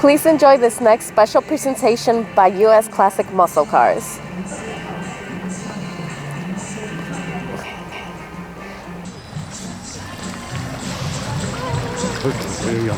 Please enjoy this next special presentation by US Classic Muscle Cars. There you go.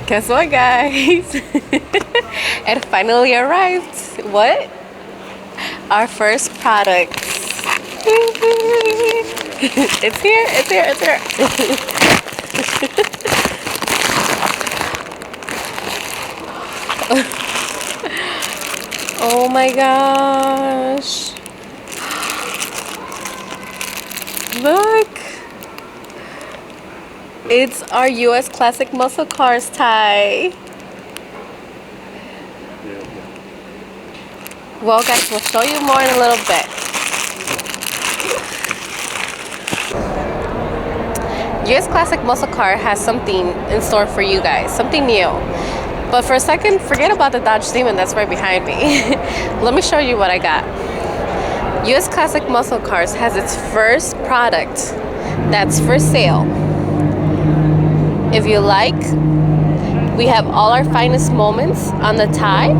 Guess what, guys? It finally arrived. What? Our first product. It's here, it's here, it's here. Oh my gosh. Look. It's our US Classic Muscle Cars tie. Well, guys, we'll show you more in a little bit. US Classic Muscle Car has something in store for you guys, something new. But for a second, forget about the Dodge Demon that's right behind me. Let me show you what I got. US Classic Muscle Cars has its first product that's for sale. If you like, we have all our finest moments on the tie.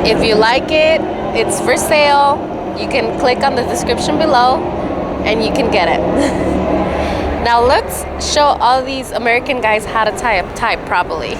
If you like it, it's for sale. You can click on the description below and you can get it. Now let's show all these American guys how to tie a tie properly.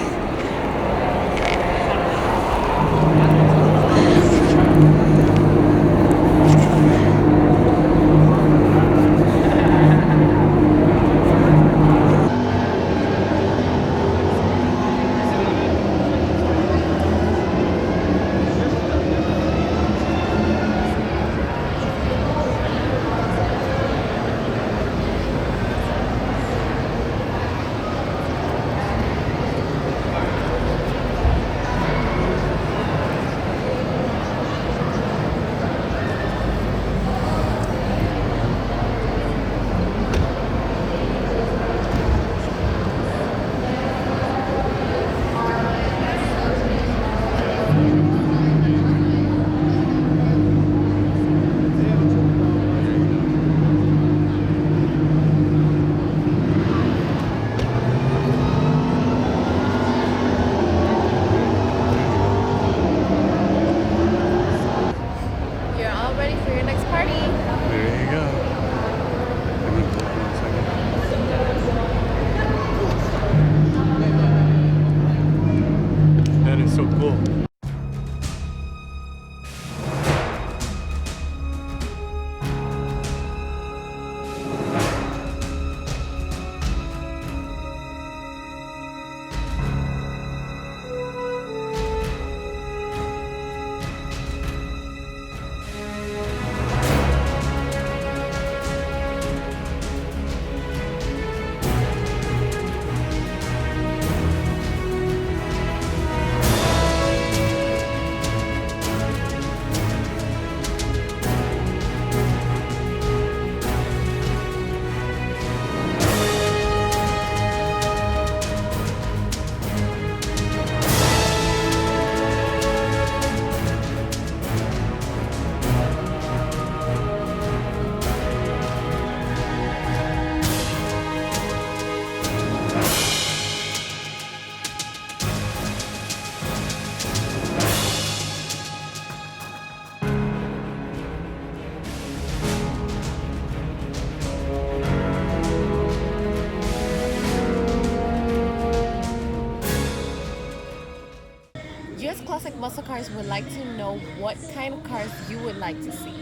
US Classic Muscle Cars would like to know what kind of cars you would like to see.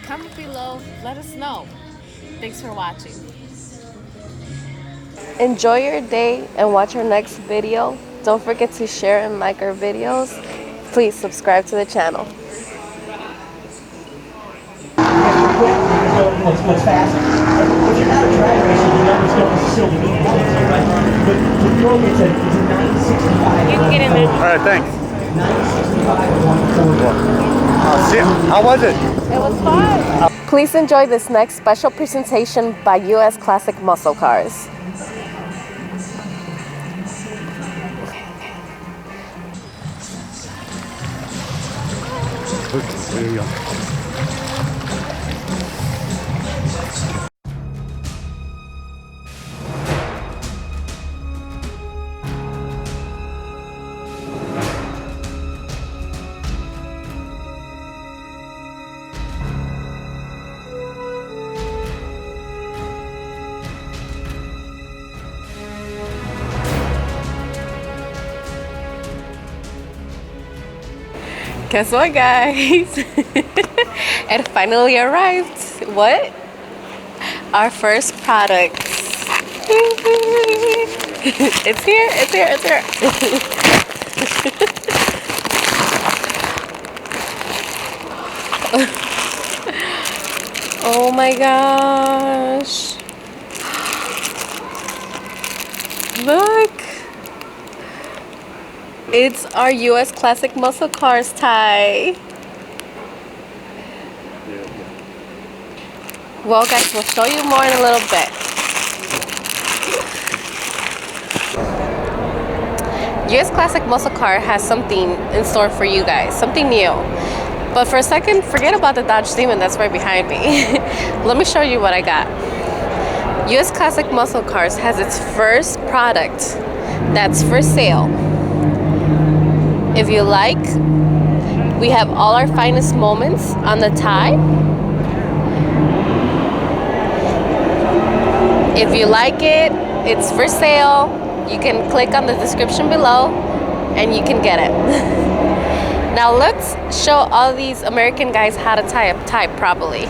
Comment below, let us know. Thanks for watching. Enjoy your day and watch our next video. Don't forget to share and like our videos. Please subscribe to the channel. What's fast? If you're not a drag racer, you know it's going to still be right? But with Rogue, it's a 965. right, thanks. 965 See ya. How was it? It was fun. Please enjoy this next special presentation by US Classic Muscle Cars. There you go. Guess what, guys? It finally arrived. What? Our first product. It's here, it's here, it's here. Oh my gosh. Look. It's our US Classic Muscle Cars tie. Well, guys, we'll show you more in a little bit. US Classic Muscle Car has something in store for you guys, something new. But for a second, forget about the Dodge Demon that's right behind me. Let me show you what I got. US Classic Muscle Cars has its first product that's for sale. If you like, we have all our finest moments on the tie. If you like it, it's for sale. You can click on the description below and you can get it. Now let's show all these American guys how to tie a tie properly.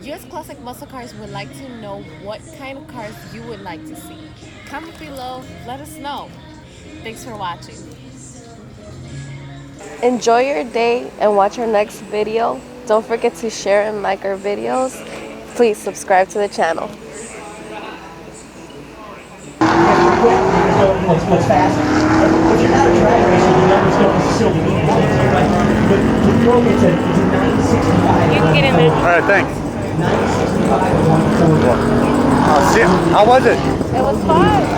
US Classic Muscle Cars would like to know what kind of cars you would like to see. Comment below, let us know. Thanks for watching. Enjoy your day and watch our next video. Don't forget to share and like our videos. Please subscribe to the channel. what's fast. If you're not a drag racer, the numbers don't necessarily mean anything to you, right? But with York, it's a 965. You can get in there. All right, thanks. 965 140. See, how was it? It was fun.